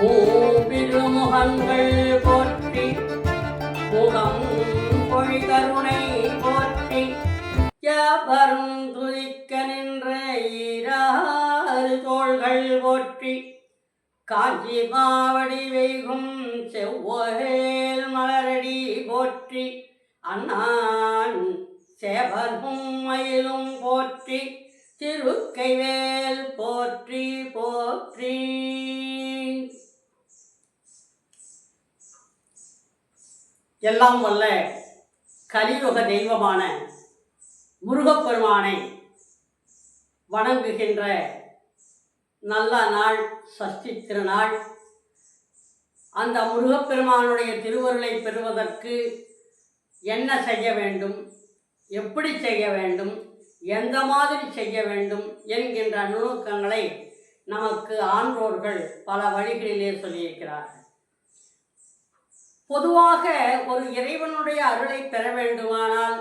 மூவிருமுகங்கள் போற்றி முகம் பொழிகருணை போற்றி யாவரும் துதிக்க நின்ற ஈராறு தோள்கள் போற்றி காஞ்சி மாவடி வைகும் செவ்வேல் மலரடி போற்றி அண்ணான் சேவலும் மயிலும் போற்றி திருக்கைவேல் போற்றி போற்றி. எல்லாம் வல்ல கலியுக தெய்வமான முருகப்பெருமானை வணங்குகின்ற நல்ல நாள் சஷ்டி திருநாள். அந்த முருகப்பெருமானுடைய திருவருளை பெறுவதற்கு என்ன செய்ய வேண்டும், எப்படி செய்ய வேண்டும், எந்த மாதிரி செய்ய வேண்டும் என்கின்ற நுணுக்கங்களை நமக்கு ஆன்றோர்கள் பல வழிகளிலே சொல்லியிருக்கிறார்கள். பொதுவாக ஒரு இறைவனுடைய அருளை பெற வேண்டுமானால்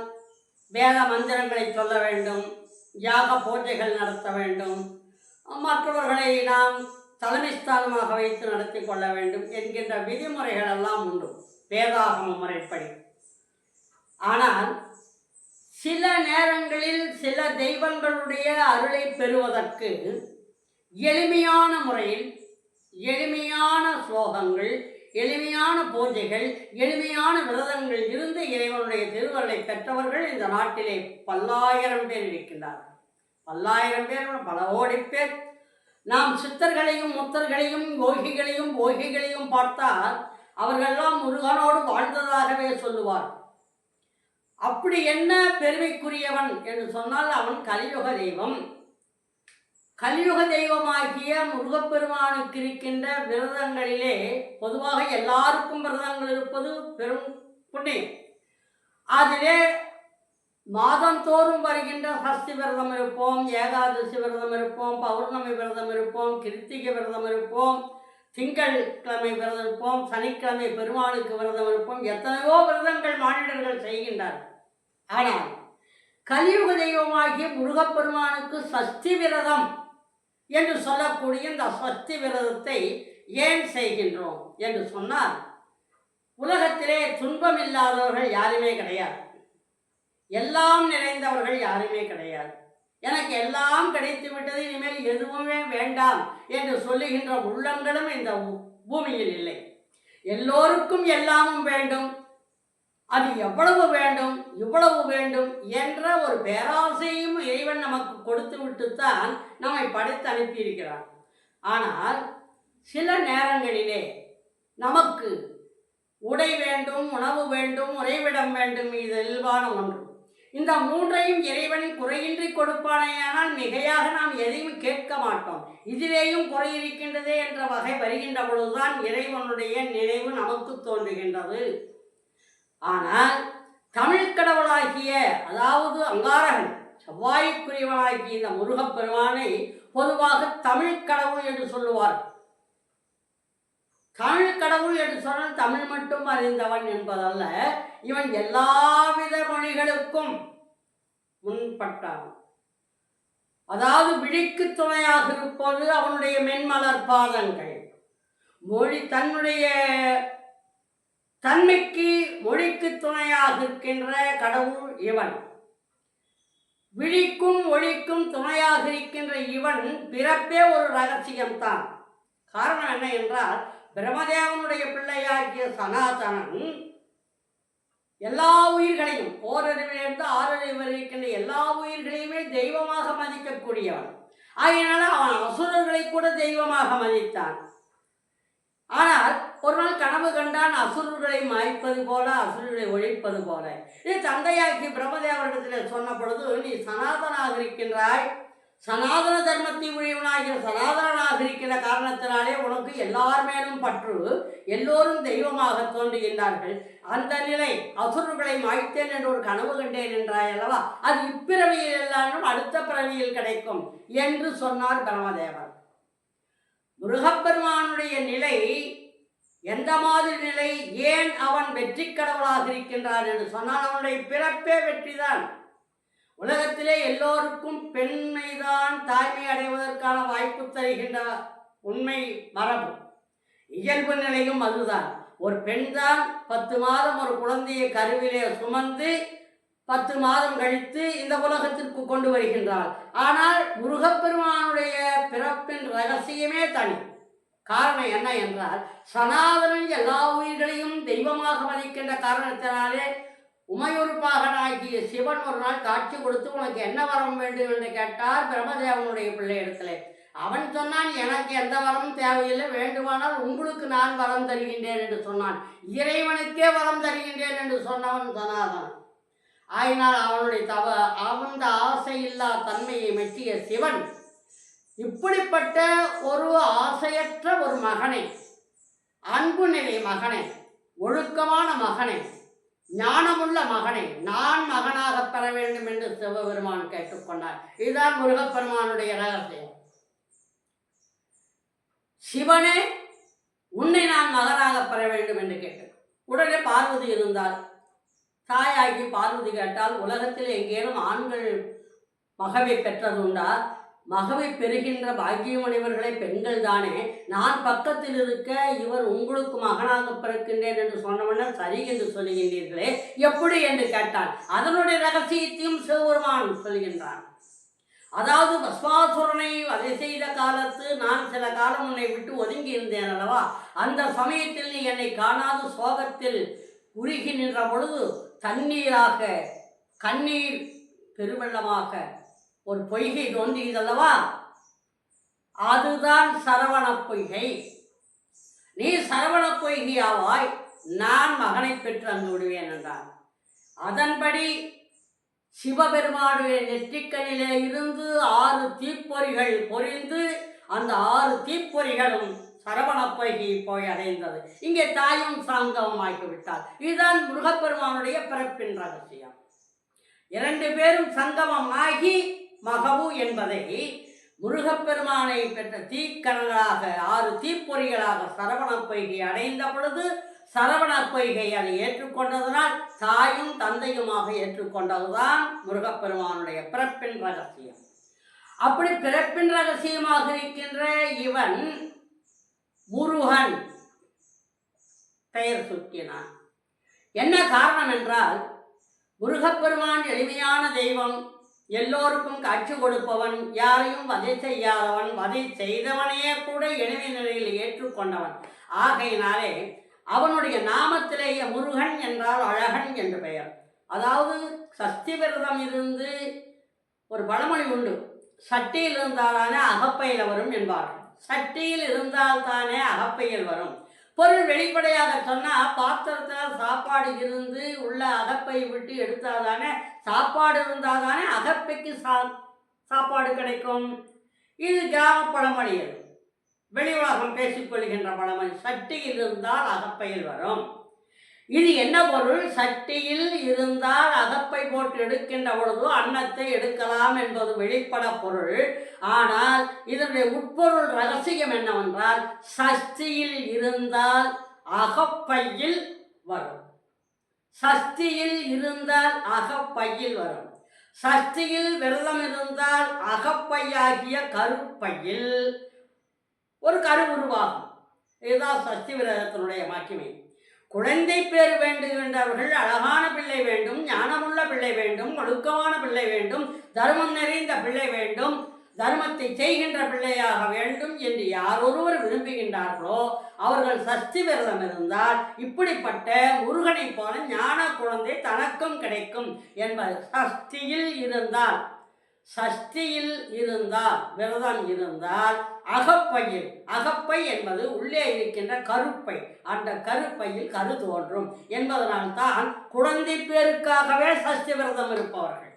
வேத மந்திரங்களை சொல்ல வேண்டும், யாக பூஜைகள் நடத்த வேண்டும், மற்றவர்களை நாம் தலைமைஸ்தானமாக வைத்து நடத்தி கொள்ள வேண்டும் என்கின்ற விதிமுறைகள் எல்லாம் உண்டு வேதாகம முறைப்படி. ஆனால் சில நேரங்களில் சில தெய்வங்களுடைய அருளை பெறுவதற்கு எளிமையான முறையில் எளிமையான ஸ்லோகங்கள், எளிமையான பூஜைகள், எளிமையான விரதங்கள் இருந்து இறைவனுடைய திருவருளை பெற்றவர்கள் இந்த நாட்டிலே பல்லாயிரம் பேர் இருக்கின்றார்கள். பல்லாயிரம் பேர், பல கோடி பேர். நாம் சித்தர்களையும் முத்தர்களையும் யோகிகளையும் போகிகளையும் பார்த்தால் அவர்களெல்லாம் முருகனோடு வாழ்ந்ததாகவே சொல்லுவார். அப்படி என்ன பெருமைக்குரியவன் என்று சொன்னால் அவன் கலியுக தெய்வம். கலியுக தெய்வமாகிய முருகப்பெருமானுக்கு இருக்கின்ற விரதங்களிலே பொதுவாக எல்லாருக்கும் விரதங்கள் இருப்பது பெரும் புண்ணியம். அதிலே மாதந்தோறும் வருகின்ற சஷ்டி விரதம் இருப்போம், ஏகாதசி விரதம் இருப்போம், பௌர்ணமி விரதம் இருப்போம், கிருத்திகை விரதம் இருப்போம், திங்கள் கிழமை விரதம் இருப்போம், சனிக்கிழமை பெருமாளுக்கு விரதம் இருப்போம். எத்தனையோ விரதங்கள் மானிடர்கள் செய்கின்றார்கள். ஆனால் கலியுக தெய்வமாகிய முருகப்பெருமானுக்கு சஷ்டி விரதம் என்று சொல்லக்கூடிய இந்த சஷ்டி விரதத்தை ஏன் செய்கின்றோம் என்று சொன்னால், உலகத்திலே துன்பம் இல்லாதவர்கள் யாருமே கிடையாது, எல்லாம் நிறைந்தவர்கள் யாருமே கிடையாது. எனக்கு எல்லாம் கிடைத்து விட்டது, இனிமேல் எதுவுமே வேண்டாம் என்று சொல்லுகின்ற உள்ளங்களும் இந்த பூமியில் இல்லை. எல்லோருக்கும் எல்லாமும் வேண்டும், அது எவ்வளவு வேண்டும், இவ்வளவு வேண்டும் என்ற ஒரு பேராசையும் இறைவன் நமக்கு கொடுத்து விட்டுத்தான் நம்மை படைத்து அனுப்பியிருக்கிறார். ஆனால் சில நேரங்களிலே நமக்கு உடை வேண்டும், உணவு வேண்டும், உறைவிடம் வேண்டும், இது இயல்பான ஒன்று. இந்த மூன்றையும் இறைவன் குறையின்றி கொடுப்பானேயானால் மிகையாக நாம் எதையும் கேட்க மாட்டோம். இதிலேயும் குறை இருக்கின்றதே என்ற வகை வருகின்ற பொழுதுதான் இறைவனுடைய நினைவு நமக்கு தோன்றுகின்றது. ஆனால் தமிழ் கடவுளாகிய, அதாவது அங்காரகன் செவ்வாய்க்குரியவனாகிய இந்த முருகப்பெருமானை பொதுவாக தமிழ் கடவுள் என்று சொல்லுவார். தமிழ் கடவுள் என்று சொன்னால் தமிழ் மட்டும் அறிந்தவன் என்பதல்ல, இவன் எல்லாவித மொழிகளுக்கும் முன்பட்டான். அதாவது விழிக்கு துணையாக இருப்பது அவனுடைய மென்மலர் பாதங்கள். மொழி தன்னுடைய தன்மைக்கு மொழிக்கு துணையாக இருக்கின்ற கடவுள் இவன். விழிக்கும் ஒளிக்கும் துணையாக இருக்கின்ற இவன் பிறப்பே ஒரு ரகசியம்தான். காரணம் என்ன என்றால், பிரம்மதேவனுடைய பிள்ளையாகிய சனாதனன் எல்லா உயிர்களையும் ஓரறிவிலிருந்து ஆறறிவு இருக்கின்ற எல்லா உயிர்களையுமே தெய்வமாக மதிக்கக்கூடியவன். ஆகையினால அவன் அசுரர்களை கூட தெய்வமாக மதித்தான். ஆனால் ஒரு நாள் கனவு கண்டான், அசுரர்களை மாய்ப்பது போல, அசுரர்களை ஒழிப்பது போல. இது தந்தையாக்கி பிரம்மதேவரிடத்தில் சொன்ன பொழுது, நீ சனாதனாக இருக்கின்றாய், சனாதன தர்மத்தை உடையவனாகிற சனாதனாக இருக்கிற காரணத்தினாலே உனக்கு எல்லார் மேலும் பற்று, எல்லோரும் தெய்வமாக தோன்றுகின்றார்கள். அந்த நிலை அசுரர்களை மாய்த்தேன் என்று ஒரு கனவு கண்டேன் என்றாய் அல்லவா, அது இப்பிறவியில் எல்லாரும் அடுத்த பிறவியில் கிடைக்கும் என்று சொன்னார் பிரம்மதேவர். முருகப்பெருமானுடைய நிலை எந்த மாதிரி நிலை, ஏன் அவன் வெற்றி கடவுளாக இருக்கின்றான் என்று சொன்னால், அவனுடைய பிறப்பே வெற்றிதான். உலகத்திலே எல்லோருக்கும் பெண்மைதான் தாய்மை அடைவதற்கான வாய்ப்பு தருகின்ற உண்மை மரபு. இயல்பு நிலையும் அதுதான். ஒரு பெண்தான் 10 மாதம் ஒரு குழந்தையை கருவிலே சுமந்து 10 மாதம் கழித்து இந்த உலகத்திற்கு கொண்டு வருகின்றாள். ஆனால் முருகப்பெருமானுடைய பிறப்பின் ரகசியமே தனி. காரணம் என்ன என்றால், சனாதனன் எல்லா உயிர்களையும் தெய்வமாக மதிக்கின்ற காரணத்தினாலே உமையொருப்பாகனாகிய சிவன் ஒரு நாள் காட்சி கொடுத்து, உனக்கு என்ன வரம் வேண்டும் என்று கேட்டார் பிரம்மதேவனுடைய பிள்ளை இடத்துல. அவன் சொன்னான், எனக்கு எந்த வரமும் தேவையில்லை, வேண்டுமானால் உங்களுக்கு நான் வரம் தருகின்றேன் என்று சொன்னான். இறைவனுக்கே வரம் தருகின்றேன் என்று சொன்னவன் சனாதனன். ஆயினால் அவனுடைய அவன் ஆசையில்லா தன்மையை மெச்சிய சிவன் இப்படிப்பட்ட ஒரு ஆசையற்ற ஒரு மகனை, அன்பு நிலை மகனை, ஒழுக்கமான மகனை, ஞானமுள்ள மகனை நான் மகனாக பெற வேண்டும் என்று சிவபெருமான் கேட்டுக்கொண்டார். இதுதான் முருகப்பெருமானுடைய ரகசியம். சிவனே உன்னை நான் மகனாக பெற வேண்டும் என்று கேட்டார். உடனே பார்வதி இருந்தால், தாயாகி பார்வதி கேட்டால், உலகத்தில் எங்கேனும் ஆண்கள் மகவை பெற்றது உண்டா? மகவை பெறுகின்ற பாக்கியமுடையவர்களை பெண்கள் தானே. நான் பக்கத்தில் இருக்க இவர் உங்களுக்கு மகனாக பிறக்கின்றேன் என்று சொன்னவன சரி என்று சொல்லுகின்றீர்களே, எப்படி என்று கேட்டான். அதனுடைய ரகசியத்தையும் சிவபெருமான் சொல்கின்றான். அதாவது பஸ்மாசுரனை வதை செய்த காலத்து நான் சில காலம் உன்னை விட்டு ஒதுங்கி இருந்தேன் அல்லவா? அந்த சமயத்தில் நீ என்னை காணாத சோகத்தில் உருகி நின்ற பொழுது தண்ணீராக, கண்ணீர் பெருவெள்ளமாக ஒரு பொய்கை தோன்றியதல்லவா? அதுதான் சரவண பொய்கை. நீ சரவண பொய்கையாவாய், நான் மகனை பெற்று அங்கு விடுவேன் என்றான். அதன்படி சிவபெருமானுடைய நெற்றிக்கண்ணிலே இருந்து 6 தீப்பொறிகள் பொறிந்து அந்த 6 தீப்பொறிகளும் சரவண பொய்கை போய் அடைந்தது. இங்கே தாயும் சங்கமமாகிவிட்டாள். இதுதான் முருகப்பெருமானுடைய பிறப்பின் ரகசியம். 2 பேரும் சங்கமமாகி மகவு என்பதை முருகப்பெருமானை பெற்ற தீக்கணங்களாக 6 தீப்பொறிகளாக சரவண பொய்கை அடைந்த பொழுது சரவண பொய்கை அதை ஏற்றுக்கொண்டதனால் தாயும் தந்தையுமாக ஏற்றுக்கொண்டதுதான் முருகப்பெருமானுடைய பிறப்பின் ரகசியம். அப்படி பிறப்பின் ரகசியமாக இருக்கின்ற இவன் முருகன் பெயர் சூட்டினான். என்ன காரணம் என்றால், முருகப்பெருமான் எளிமையான தெய்வம், எல்லோருக்கும் காட்சி கொடுப்பவன், யாரையும் வதை செய்யாதவன், வதை செய்தவனையே கூட எளிமை நிலையில் ஏற்றுக்கொண்டவன். ஆகையினாலே அவனுடைய நாமத்திலேயே முருகன் என்றால் அழகன் என்று பெயர். அதாவது சஷ்டி விரதம் இருந்து ஒரு பழமொழி உண்டு, சட்டியில் இருந்தால்தானே அகப்பையில் வரும் என்பார்கள். சட்டியில் இருந்தால்தானே அகப்பையில் வரும். பொருள் வெளிப்படையாக சொன்னால், பாத்திரத்தில் சாப்பாடு இருந்து உள்ள அகப்பை விட்டு எடுத்தால்தானே, சாப்பாடு இருந்தால் தானே அகப்பைக்கு சாப்பாடு கிடைக்கும். இது கிராம பழமொழி. வெளி உலகம் பேசிக்கொள்கின்ற பழமொழி. சட்டியில் இருந்தால் அகப்பையில் வரும். இது என்ன பொருள்? சட்டியில் இருந்தால் அகப்பை போட்டு எடுக்கின்ற பொழுது அன்னத்தை எடுக்கலாம் என்பது வெளிப்பட பொருள். ஆனால் இதனுடைய உட்பொருள் ரகசியம் என்னவென்றால், சஷ்டியில் இருந்தால் அகப்பையில் வரும். சஷ்டியில் இருந்தால் அகப்பையில் வரும். சஷ்டியில் விரதம் இருந்தால் அகப்பையாகிய கருப்பையில் ஒரு கரு உருவாகும். இதுதான் சஷ்டி விரதத்தினுடைய மாட்சிமை. குழந்தை பேர் வேண்டுகின்றவர்கள் அழகான பிள்ளை வேண்டும், ஞானமுள்ள பிள்ளை வேண்டும், ஒழுக்கமான பிள்ளை வேண்டும், தர்மம் நிறைந்த பிள்ளை வேண்டும், தர்மத்தை செய்கின்ற பிள்ளையாக வேண்டும் என்று யார் ஒருவர் விரும்புகின்றார்களோ அவர்கள் சஷ்டி விரதம் இருந்தால் இப்படிப்பட்ட முருகனை போல ஞான குழந்தை தனக்கும் கிடைக்கும் என்பது. சஷ்டியில் இருந்தால் விரதம் இருந்தால் அகப்பையில், அகப்பை என்பது உள்ளே இருக்கின்ற கருப்பை, அந்த கருப்பையில் கரு தோன்றும் என்பதனால்தான் குழந்தை பேருக்காகவே சஷ்டி விரதம் இருப்பவர்கள்.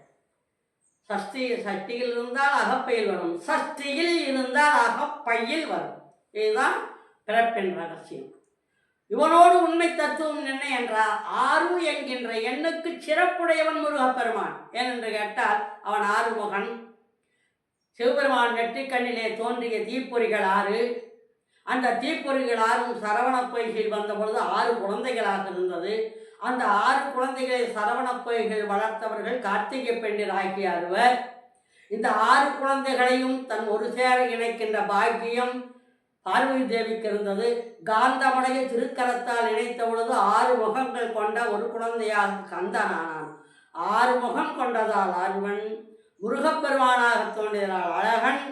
சஷ்டியில் இருந்தால் அகப்பையில் வரும், சஷ்டியில் இருந்தால் அகப்பையில் வரும். இதுதான் பிறப்பின் ரகசியம். இவனோடு உண்மை தத்துவம் என்ன என்றால், 6 என்கின்ற எண்ணுக்கு சிறப்புடையவன் முருகப்பெருமான். ஏனென்று கேட்டால், அவன் 6 முகன். சிவபெருமான் நெற்றிக்கண்ணிலே தோன்றிய தீப்பொறிகள் 6. அந்த தீப்பொறிகள் 6 சரவண பொய்கையில் வந்த பொழுது 6 குழந்தைகளாக இருந்தது. அந்த 6 குழந்தைகளை சரவண பொய்கள் வளர்த்தவர்கள் கார்த்திகை பெண்டிர் ஆகிய 6. இந்த 6 குழந்தைகளையும் தன் ஒரு சேர இணைக்கின்ற பாக்கியம் பார்வதி தேவிக்கு இருந்தது. காந்தமடைய திருக்கரத்தால் இணைத்த பொழுது 6 முகங்கள் கொண்ட ஒரு குழந்தையாக கந்தனானான். 6 முகம் கொண்டதால் அருவன், முருகப்பெருமானாக தோன்றியதால் அழகன்,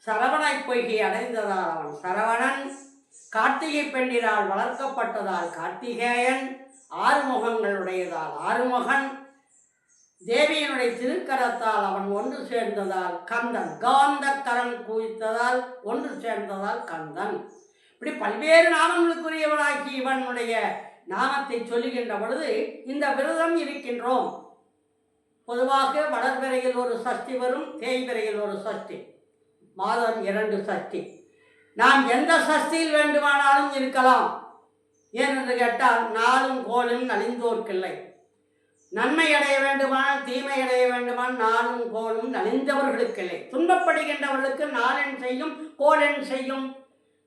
சரவணை பொய்கை அடைந்ததால் அவன் சரவணன், கார்த்திகை பெண்ணினால் வளர்க்கப்பட்டதால் கார்த்திகேயன், 6 முகங்களுடையதால் ஆறுமுகன், தேவியினுடைய திருக்கரத்தால் அவன் ஒன்று சேர்ந்ததால் கந்தன், காந்த கரம் குவித்ததால் ஒன்று சேர்ந்ததால் கந்தன். இப்படி பல்வேறு நாமங்களுக்குரியவனாகி இவனுடைய நாமத்தை சொல்லுகின்ற பொழுது இந்த விரதம் இருக்கின்றோம். பொதுவாக வளர்பிறையில் ஒரு சஷ்டி வரும், தேய்பிறையில் ஒரு சஷ்டி, மாதம் 2 சஷ்டி. நாம் எந்த சஷ்டியில் வேண்டுமானாலும் இருக்கலாம். ஏனென்று கேட்டால் நாளும் கோலும் நலிந்தோர்க்கில்லை. நன்மை அடைய வேண்டுமானால் தீமை அடைய வேண்டுமானால் நாளும் கோலும் நலிந்தவர்களுக்கில்லை. துன்பப்படுகின்றவர்களுக்கு நாளென் செய்யும் கோல் என் செய்யும்.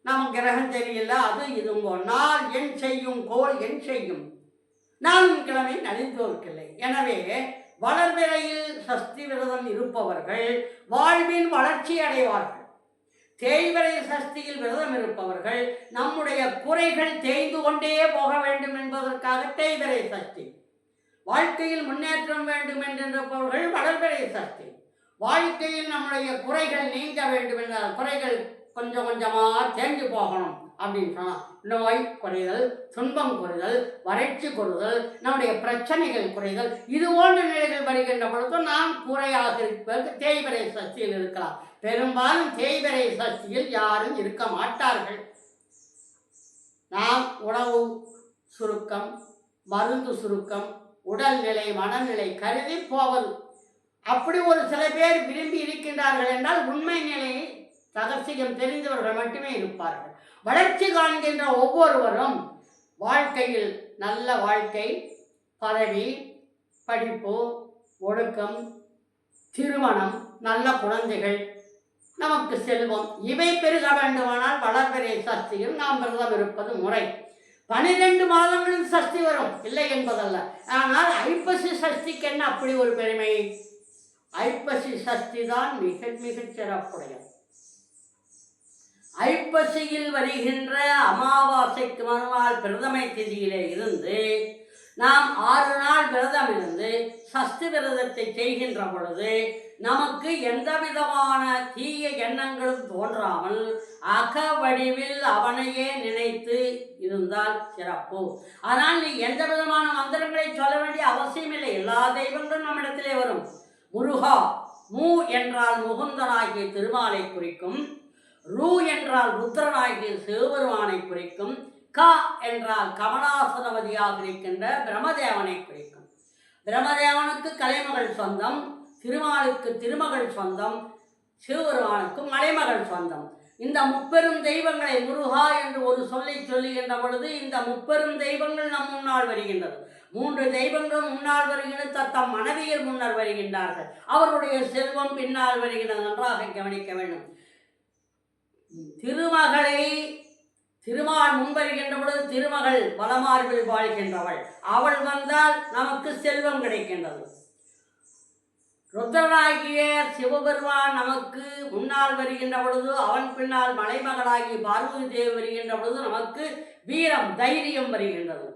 நம்ம கிரகம் தெரியல, அது இதுங்கோ. நாள் என் செய்யும் கோல் என் செய்யும், நாளும் கிழமை நலிந்தோர்க்கில்லை. எனவே வளர்பிறையில் சஷ்டி விரதம் இருப்பவர்கள் வாழ்வின் வளர்ச்சி அடைவார்கள். தேய்பிறை சஷ்டியில் விரதம் இருப்பவர்கள் நம்முடைய குறைகள் தேய்ந்து கொண்டே போக வேண்டும் என்பதற்காக தேய்பிறை சஷ்டி. வாழ்க்கையில் முன்னேற்றம் வேண்டும் என்றிருப்பவர்கள் வளர்பிறை சஷ்டி. வாழ்க்கையில் நம்முடைய குறைகள் நீங்க வேண்டும் என்றால் குறைகள் கொஞ்சம் கொஞ்சமாக தேர்ந்து போகணும் அப்படின்னு சொன்னால் நோய் குறைதல், துன்பம் குறைதல், வறட்சி குறைதல், நம்முடைய பிரச்சனைகள் குறைதல், இது போன்ற நிலைகள் வருகின்ற பொழுது நாம் குறையாக இருப்பதற்கு தேய்பிறை சஷ்டியில் இருக்கலாம். பெரும்பாலும் தேய்பிறை சஷ்டியில் யாரும் இருக்க மாட்டார்கள். நாம் உணவு சுருக்கம், மருந்து சுருக்கம், உடல்நிலை மனநிலை கருதி போவது. அப்படி ஒரு சில பேர் விரும்பி இருக்கின்றார்கள் என்றால் உண்மை நிலையை ரகசியம் தெரிந்தவர்கள் மட்டுமே இருப்பார்கள். வளர்ச்சி காண்கின்ற ஒவ்வொருவரும் வாழ்க்கையில் நல்ல வாழ்க்கை, பதவி, படிப்பு, ஒழுக்கம், திருமணம், நல்ல குழந்தைகள், நமக்கு செல்வம், இவை பெருக வேண்டுமானால் வளர்பிறை சஷ்டியில் நாம் விரதம் இருப்பது முறை. 12 மாதங்களில் சஷ்டி வரும், இல்லை என்பதல்ல. ஆனால் ஐப்பசி சஷ்டிக்கு என்ன அப்படி ஒரு பெருமை? ஐப்பசி சஷ்டி தான் மிக மிகச் சிறப்புடையது. ஐப்பசியில் வருகின்ற அமாவாசைக்கு மறுநாள் பிரதமை திதியிலே இருந்து நாம் 6 நாள் விரதம் இருந்து சஷ்டி விரதத்தை செய்கின்ற பொழுது நமக்கு எந்த விதமான தீய எண்ணங்களும் தோன்றாமல் அக வடிவில் அவனையே நினைத்து இருந்தால் சிறப்பு. ஆனால் நீ எந்த விதமான மந்திரங்களை சொல்ல வேண்டிய அவசியமில்லை. எல்லா தெய்வங்களும் நம்மிடத்திலே வரும். முருகா, மூ என்றால் முகுந்தனாகிய திருமாலை குறிக்கும், ரூ என்றால் ருத்ரனாகிய சிவபெருமானை குறிக்கும், க என்றால் கமலாசனவதியாக இருக்கின்ற பிரம்மதேவனை குறிக்கும். பிரம்மதேவனுக்கு கலைமகள் சொந்தம், திருமாலுக்கு திருமகள் சொந்தம், சிவபெருமானுக்கு மலைமகள் சொந்தம். இந்த முப்பெரும் தெய்வங்களை முருகா என்று ஒரு சொல்லை சொல்லுகின்ற பொழுது இந்த முப்பெரும் தெய்வங்கள் நம் முன்னால் வருகின்றது. 3 தெய்வங்களும் முன்னால் வருகின்ற தத்தம் மனைவியர் முன்னர் வருகின்றார்கள். அவருடைய செல்வம் பின்னால் வருகின்றது. நன்றாக கவனிக்க வேண்டும். திருமகளை திருமால் முன்வருகின்ற பொழுது திருமகள் வலமார்பில் வாழ்கின்றவள். அவள் வந்தால் நமக்கு செல்வம் கிடைக்கின்றது. ருத்ரனாகிய சிவபெருமான் நமக்கு முன்னால் வருகின்ற பொழுது அவன் பின்னால் மலைமகளாகி பார்வதி தேவி வருகின்ற பொழுது நமக்கு வீரம் தைரியம் வருகின்றது.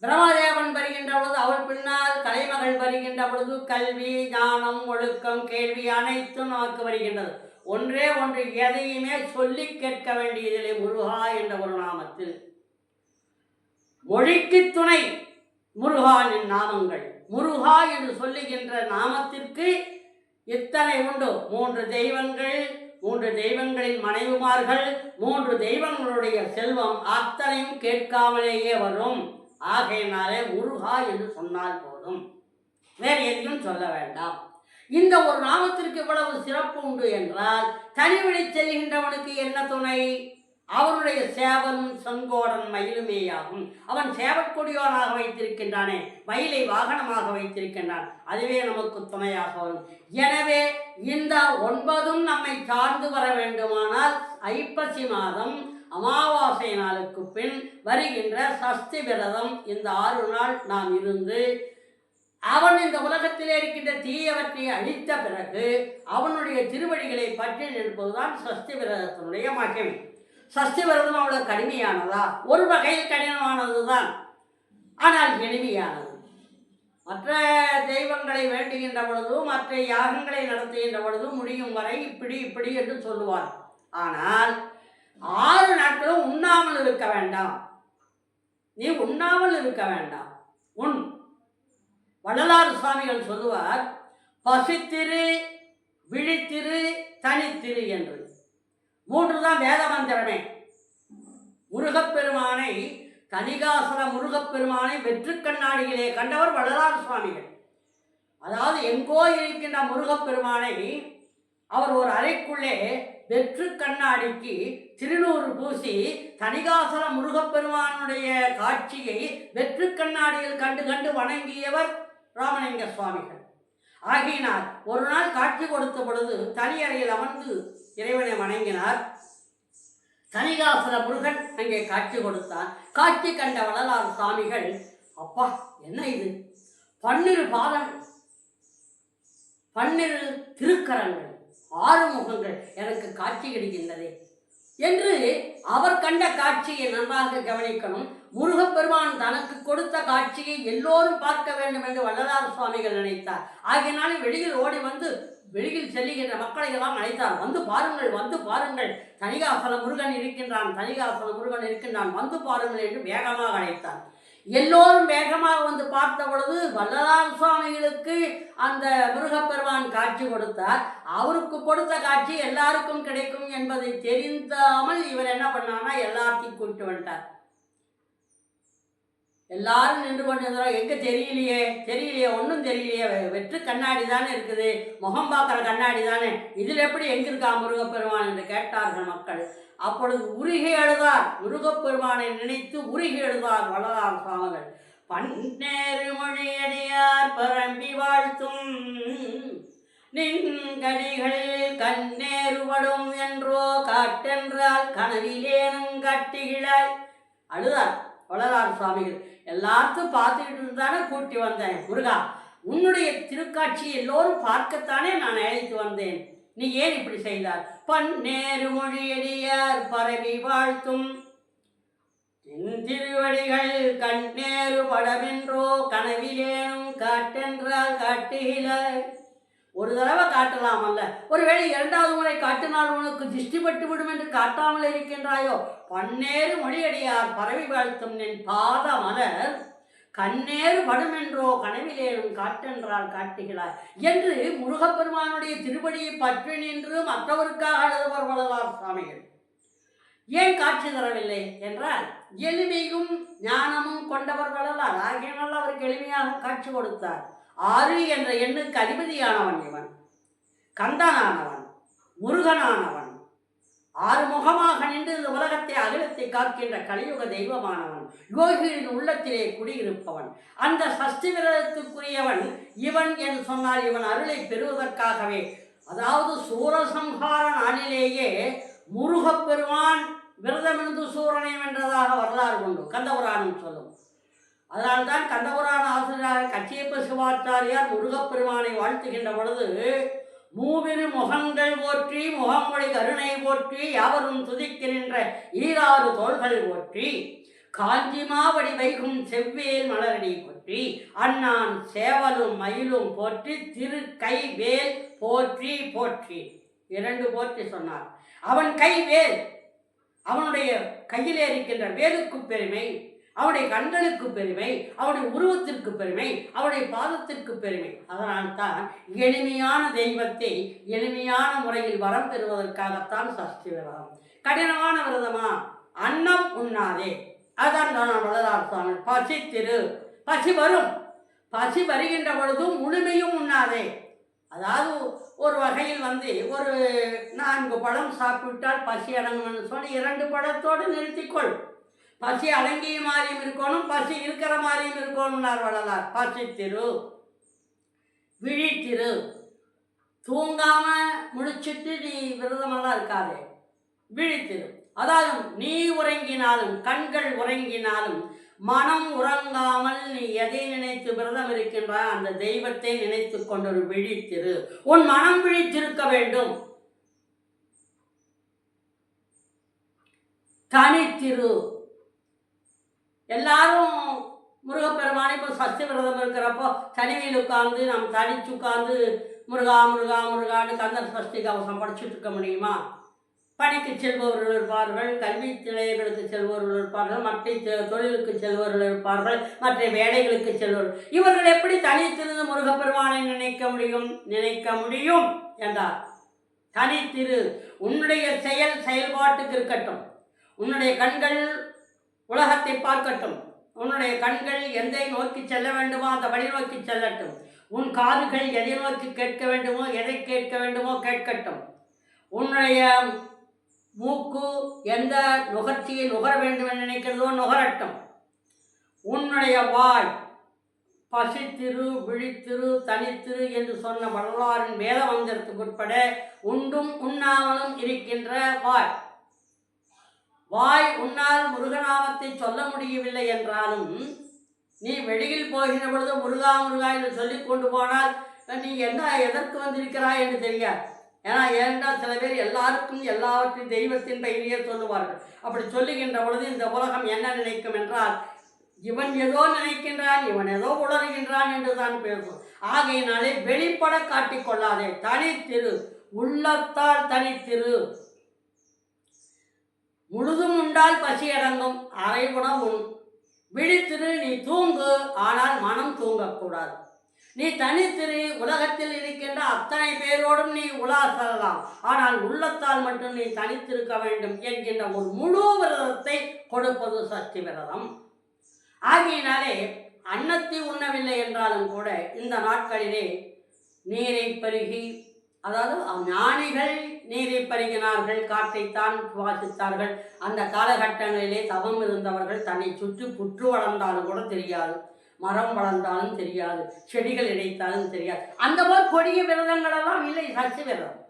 பிரம்மதேவன் வருகின்ற பொழுது அவள் பின்னால் கலைமகள் வருகின்ற பொழுது கல்வி, ஞானம், ஒழுக்கம், கேள்வி அனைத்தும் நமக்கு வருகின்றது. ஒன்றே ஒன்று, எதையுமே சொல்லி கேட்க வேண்டியதில்லை. முருகா என்ற ஒரு நாமத்தில் மொழிக்கு துணை முருகானின் நாமங்கள். முருகா என்று சொல்லுகின்ற நாமத்திற்கு இத்தனை உண்டு. 3 தெய்வங்கள், 3 தெய்வங்களின் மனைவிமார்கள், 3 தெய்வங்களுடைய செல்வம் அத்தனையும் கேட்காமலேயே வரும். ஆகையினாலே முருகா என்று சொன்னால் போதும், வேறு எதையும் சொல்ல வேண்டாம். இந்த ஒரு நாமத்திற்கு இவ்வளவு சிறப்பு உண்டு என்றால் தனிவழி செல்கின்றவனுக்கு என்ன துணை? அவனுடைய சேவலும் செங்கோடன் மயிலுமேயாகும். அவன் சேவற்கொடியோனாக வைத்திருக்கின்றானே, மயிலை வாகனமாக வைத்திருக்கின்றான், அதுவே நமக்கு துணையாக வரும். எனவே இந்த 9ம் நம்மை சார்ந்து வர வேண்டுமானால் ஐப்பசி மாதம் அமாவாசை நாளுக்கு பின் வருகின்ற சஷ்டி விரதம் இந்த 6 நாள் நாம் இருந்து அவன் இந்த உலகத்திலே இருக்கின்ற தீயவற்றை அழித்த பிறகு அவனுடைய திருவடிகளை பற்றி நிற்பதுதான் சஷ்டி விரதத்தினுடைய மகிமை. சஷ்டி விரதம் அவ்வளவு கடுமையானதா? ஒரு வகையில் கடினமானது தான், ஆனால் எளிமையானது. மற்ற தெய்வங்களை வேண்டுகின்ற பொழுதும் மற்ற யாகங்களை நடத்துகின்ற பொழுதும் முடியும் வரை இப்படி இப்படி என்று சொல்லுவார். ஆனால் 6 நாட்களும் உண்ணாமல் இருக்க வேண்டாம். நீ உண்ணாமல் இருக்க வேண்டாம். வள்ளலார் சுவாமிகள் சொல்லுவார், பசித்திரு, விழித்திரு, தனித்திரு என்று. 3 தான் வேத மந்திரமே. முருகப்பெருமானை, தணிகாசல முருகப்பெருமானை வெற்று கண்ணாடியிலே கண்டவர் வள்ளலார் சுவாமிகள். அதாவது எங்கோ இருக்கின்ற முருகப்பெருமானை அவர் ஒரு அறைக்குள்ளே வெற்று கண்ணாடிக்கு திருநூறு பூசி தணிகாசல முருகப்பெருமானுடைய காட்சியை வெற்று கண்ணாடியில் கண்டு கண்டு வணங்கியவர் ராமலிங்க சுவாமிகள். ஆகினார் ஒரு நாள் காட்சி கொடுத்த பொழுது தனி அறையில் அமர்ந்து இறைவனை வணங்கினார். தணிகாசல முருகன் அங்கே காட்சி கொடுத்தார். காட்சி கண்ட வள்ளலார் சுவாமிகள், அப்பா என்ன இது, 12 பாதங்கள், 12 திருக்கரங்கள், 6 முகங்கள் எனக்கு காட்சி கிடைக்கின்றதே என்று அவர் கண்ட காட்சியை நன்றாக கவனிக்கணும். முருகப்பெருமான் தனக்கு கொடுத்த காட்சியை எல்லோரும் பார்க்க வேண்டும் என்று வள்ளலார் சுவாமிகள் நினைத்தார். ஆகையினாலே வெளியில் ஓடி வந்து வெளியில் செல்லுகின்ற மக்களை எல்லாம் அழைத்தார். வந்து பாருங்கள், வந்து பாருங்கள், தணிகாசல முருகன் இருக்கின்றான், தணிகாசல முருகன் இருக்கின்றான், வந்து பாருங்கள் என்று வேகமாக அழைத்தார். எல்லோரும் வேகமாக வந்து பார்த்த பொழுது வள்ளலார் சுவாமிகளுக்கு அந்த முருகப்பெருமான் காட்சி கொடுத்தார். அவருக்கு கொடுத்த காட்சி எல்லாருக்கும் கிடைக்கும் என்பதை தெரிந்தாமல் இவர் என்ன பண்ணார்னா எல்லாத்தையும் கூப்பிட்டு வந்துட்டார். எல்லாரும் நின்று கொண்டிருந்தோம். எங்கே தெரியலையே, ஒன்றும் தெரியலையே, வெற்று கண்ணாடி தானே இருக்குது, முகம் பார்க்குற கண்ணாடி தானே, இதில் எப்படி எங்கே இருக்கா முருகப்பெருமான் என்று கேட்டார்கள் மக்கள். அப்பொழுது உருகி எழுதார், முருகப்பெருமானை நினைத்து உருகி எழுதார் வள்ளலார் சுவாமிகள். பன்னேறு மொழியடியார் பரம்பி வாழ்த்தும் நின்கடிகள் கண்ணேறுபடும் என்றோ காட்டென்றால் கனவிலேனும் காட்டுகிறாய். அழுதார் வள்ளலார் சுவாமிகள். எல்லாத்தையும் பார்த்துக்கிட்டு இருந்தானே கூட்டி வந்தேன் முருகா, உன்னுடைய திருக்காட்சி எல்லோரும் பார்க்கத்தானே நான் அழைத்து வந்தேன், நீ ஏன் இப்படி செய்தார்? பன்னேறு மொழியடியார் பரவி வாழ்த்தும் திருவடிகள் கண்ணேறு படமென்றோ கனவிலேனும் காட்டென்றால் காட்டுகிறாய். ஒரு தடவை காட்டலாம் அல்ல, ஒருவேளை 2வது முறை காட்டினால் உனக்கு திருஷ்டிப்பட்டு விடும் என்று காட்டாமல் இருக்கின்றாயோ? பன்னேறு மொழியடியார் பரவி வாழ்த்தும் நின் பாத மலர் கண்ணேறு படுமென்றோ கனவிலேனும் காட்டென்றால் காட்டுகிறார் என்று முருகப்பெருமானுடைய திருவடியை பற்றி நின்று மற்றவருக்காக எழுதுவர் வள்ளலார் சுவாமிகள். ஏன் காட்சி தரவில்லை என்றால் எளிமையும் ஞானமும் கொண்டவர் வள்ளலார். ஆகையினால் அவருக்கு எளிமையாக காட்சி கொடுத்தார். 6 என்ற எண்ணுக்கு அதிபதியானவன் இவன், கந்தனானவன், முருகனானவன், 6 முகமாக நின்று இந்த உலகத்தை அகிலத்தை காக்கின்ற கலியுக தெய்வமானவன், யோகியின் உள்ளத்திலே குடியிருப்பவன், அந்த சஷ்டி விரதத்துக்குரியவன் இவன் என்று சொன்னால் இவன் அருளை பெறுவதற்காகவே. அதாவது சூரசம்ஹார நாளிலேயே முருகப்பெருமான் விரதமிருந்து சூரனை வென்றதாக வரலாறு உண்டு, கந்தபுராணம் சொல்லும். அதனால்தான் கந்தபுராண ஆசிரியராக கச்சியப்ப சிவாச்சாரியார் முருகப்பெருமானை வாழ்த்துகின்ற பொழுது, மூவிரு முகங்கள் போற்றி முகமொழி கருணை போற்றி யாவரும் துதிக்கின்ற 6 தோள்கள் போற்றி காஞ்சி மாவடி வைகும் செவ்வேல் மலரடி போற்றி அண்ணான் சேவலும் மயிலும் போற்றி திரு கைவேல் போற்றி போற்றி 2 போற்றி சொன்னார். அவன் கைவேல், அவனுடைய கையிலே இருக்கின்ற வேலுக்கு பெருமை, அவனுடைய கண்களுக்கு பெருமை, அவனுடைய உருவத்திற்கு பெருமை, அவனுடைய பாதத்திற்கு பெருமை. அதனால்தான் எளிமையான தெய்வத்தை எளிமையான முறையில் வரம் பெறுவதற்காகத்தான் சஷ்டி விரதம். கடினமான விரதமா? அன்னம் உண்ணாதே. அதான் வள்ளலார் சுவாமி பசித்திரு, பசி வரும், பசி வருகின்ற பொழுதும் முழுமையும் உண்ணாதே. அதாவது ஒரு வகையில் ஒரு 4 பழம் சாப்பிட்டால் பசி அடங்கும்னு சொல்லி 2 பழத்தோடு நிறுத்திக்கொள். பசி அடங்கிய மாதிரியும் இருக்கணும், பசி இருக்கிற மாதிரியும் இருக்கணும்னார் வள்ளலார். பசித்திரு, விழித்திரு, தூங்காம முழிச்சிட்டு நீ விரதமெல்லாம் இருக்காதே, விழித்திரு. அதாவது நீ உறங்கினாலும் கண்கள் உறங்கினாலும் மனம் உறங்காமல் நீ எதை நினைத்து விரதம் இருக்கின்றாய் அந்த தெய்வத்தை நினைத்து கொண்டொரு விழித்திரு. உன் மனம் விழித்திருக்க வேண்டும். தனித்திரு. எல்லாரும் முருகப்பெருமானை இப்போ சஷ்டி விரதம் இருக்கிறப்போ தனிமையில் உட்கார்ந்து நாம் தனிச்சு உட்கார்ந்து முருகா முருகா முருகான்னு கந்தர் சஷ்டி கவசம் படிச்சுட்டு இருக்க முடியுமா? பணிக்கு செல்பவர்கள் இருப்பார்கள், கல்வி நிலையங்களுக்கு செல்பவர்கள் இருப்பார்கள், மற்ற தொழிலுக்கு செல்பவர்கள் இருப்பார்கள், மற்ற வேலைகளுக்கு செல்பவர்கள். இவர்கள் எப்படி தனித்திருந்து முருகப்பெருமானை நினைக்க முடியும் என்றார். தனித்திரு. உன்னுடைய செயல்பாட்டுக்கு இருக்கட்டும். உன்னுடைய கண்கள் உலகத்தை பார்க்கட்டும். உன்னுடைய கண்கள் எதை நோக்கி செல்ல வேண்டுமோ அந்த வழி நோக்கி செல்லட்டும். உன் காதுகள் எதை நோக்கி கேட்க வேண்டுமோ எதை கேட்க வேண்டுமோ கேட்கட்டும். உன்னுடைய மூக்கு எந்த நுகர்ச்சியை நுகர வேண்டும் என்று நினைக்கிறதோ நுகரட்டும். உன்னுடைய வாய் பசித்திரு, விழித்திரு, தனித்திரு என்று சொன்ன வரலாறின் வேத மந்திரத்துக்கு உட்பட உண்டும் உண்ணாமலும் இருக்கின்ற வாய் உன்னால் முருகநாமத்தை சொல்ல முடியவில்லை என்றாலும் நீ வெளியில் போகிற பொழுது முருகா முருகா என்று சொல்லி கொண்டு போனால் நீ எதற்கு வந்திருக்கிறாய் என்று தெரியாது. ஏனென்றால் சில பேர் எல்லாருக்கும் எல்லாவற்றையும் தெய்வத்தின் பெயரையே சொல்லுவார்கள். அப்படி சொல்லுகின்ற பொழுது இந்த உலகம் என்ன நினைக்கும் என்றால் இவன் ஏதோ நினைக்கின்றான், இவன் ஏதோ உளறுகின்றான் என்று தான் பேசும். ஆகையினாலே வெளிப்பட காட்டிக்கொள்ளாதே. தனித்திரு. உள்ளத்தால் தனித்திரு. முழுதும் உண்டால் பசி அடங்கும், அரை உணவு உண். விழித்திரு. நீ தூங்கு, ஆனால் மனம் தூங்கக்கூடாது. நீ தனித்திரு. உலகத்தில் இருக்கின்ற அத்தனை பேரோடும் நீ உலா செல்லலாம், ஆனால் உள்ளத்தால் மட்டும் நீ தனித்திருக்க வேண்டும் என்கின்ற ஒரு முழு விரதத்தை கொடுப்பது சஷ்டி விரதம். ஆகையினாலே அன்னத்தை உண்ணவில்லை என்றாலும் கூட இந்த நாட்களிலே நீரை பருகி, அதாவது ஞானிகள் நீரை பருகினார்கள், காற்றைத்தான் சுவாசித்தார்கள். அந்த காலகட்டங்களிலே தவம் இருந்தவர்கள் தன்னை சுற்றி புற்று வளர்ந்தாலும் கூட தெரியாது, மரம் வளர்ந்தாலும் தெரியாது, செடிகள் இடைத்தாலும் தெரியாது. அந்த மாதிரி கொடிய விரதங்களெல்லாம் இல்லை சஷ்டி விரதம்.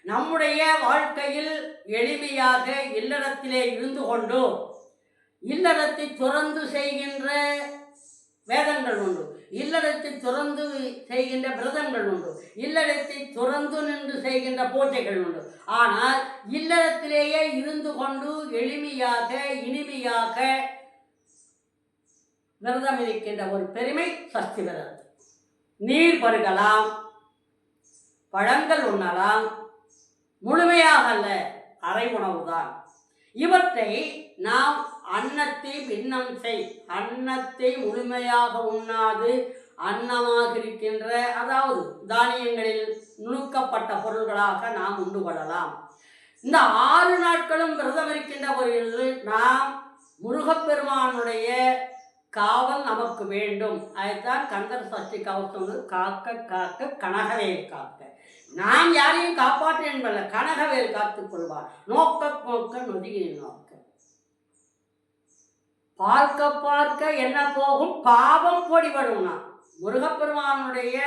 நம்முடைய வாழ்க்கையில் எளிமையாக இல்லறத்திலே இருந்து கொண்டு இல்லறத்தை துறந்து செய்கின்ற வேதங்கள் உண்டு, இல்லறத்தை துறந்து செய்கின்ற விரதங்கள் உண்டு, இல்லறத்தை துறந்து நின்று செய்கின்ற பூஜைகள் உண்டு. ஆனால் இல்லறத்திலேயே இருந்து கொண்டு எளிமையாக இனிமையாக விரதம் இருக்கின்ற ஒரு பெருமை சஷ்டி விரதம். நீர் பருகலாம், பழங்கள் உண்ணலாம், முழுமையாக அல்ல, அரை உணவுதான். இவற்றை நாம் அன்னத்தை பின்னம் செய். அன்னத்தை முழுமையாக உண்ணாது அன்னமாக இருக்கின்ற, அதாவது தானியங்களில் நுணுக்கப்பட்ட பொருள்களாக நாம் உண்டு கொள்ளலாம். இந்த 6 நாட்களும் விரதம் இருக்கின்ற பொழுது நாம் முருகப்பெருமானுடைய காவல் நமக்கு வேண்டும். அதுதான் கந்தர் சஷ்டி கவசம். காக்க காக்க கனகவேல் காக்க. நாம் யாரையும் காப்பாற்ற என்பல்ல, கனகவேல் காத்துக் கொள்வார். நோக்க நோக்க நொதியில் நோக்க. பார்க்க பார்க்க என்ன போகும், பாவம் பொடிபடும்னா. முருகப்பெருமானுடைய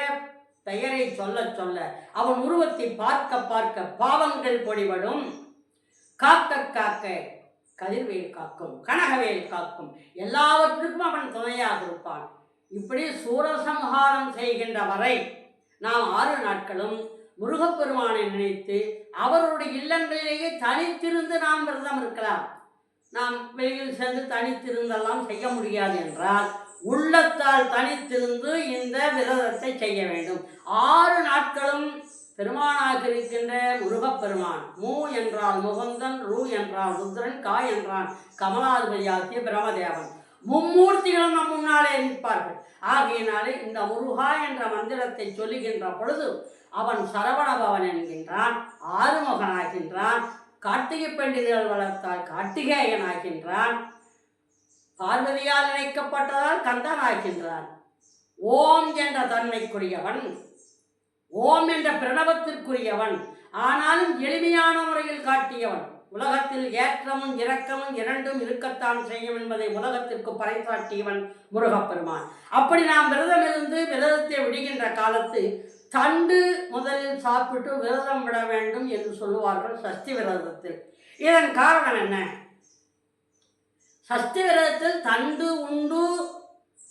பெயரை சொல்ல சொல்ல அவன் உருவத்தை பார்க்க பார்க்க பாவங்கள் பொடிபடும். காக்க காக்க கதிர்வேல் காக்கும், கனகவேல் காக்கும், எல்லாவற்றுக்கும் அவன் துணையாக இருப்பான். இப்படி சூரசம்ஹாரம் செய்கின்ற வரை நாம் 6 நாட்களும் முருகப்பெருமானை நினைத்து அவருடைய இல்லங்களிலேயே தனித்திருந்து நாம் விரதம் இருக்கலாம். நாம் வெளியில் சென்று தனித்திருந்தெல்லாம் செய்ய முடியாது என்றால் உள்ளத்தால் தனித்திருந்து இந்த விரதத்தை செய்ய வேண்டும். 6 நாட்களும் பெருமானாக இருக்கின்ற முருகப்பெருமான், மூ என்றால் முகந்தன், ரூ என்றால் ருத்ரன், கா என்றான் கமலாதிபதியாகிய பிரமதேவன், மும்மூர்த்திகளும் நம் முன்னாலே நிற்பார்கள். ஆகையினாலே இந்த முருகா என்ற மந்திரத்தை சொல்லுகின்ற பொழுது அவன் சரவணபவன் என்கின்றான், ஆறுமுகனாகின்றான், கார்த்திகை பெண்டிதழ் வளர்த்தால் கார்த்திகேயன் ஆகின்றான், பார்வதியால் இணைக்கப்பட்டதால் கந்தன் ஆகின்றான். ஓம் என்ற தன்மைக்குரியவன், ஓம் என்ற பிரணவத்திற்குரியவன், ஆனாலும் எளிமையான முறையில் காட்டியவன். உலகத்தில் ஏற்றமும் இரக்கமும் இரண்டும் இருக்கத்தான் செய்யும் என்பதை உலகத்திற்கு பறைசாட்டியவன் முருகப்பெருமான். அப்படி நாம் விரதம் இருந்து விரதத்தை விடுகின்ற காலத்து தண்டு முதலில் சாப்பிட்டு விரதம் விட வேண்டும் என்று சொல்லுவார்கள் சஷ்டி விரதத்தில். இதன் காரணம் என்ன? சஷ்டி விரதத்தில் தண்டு உண்டு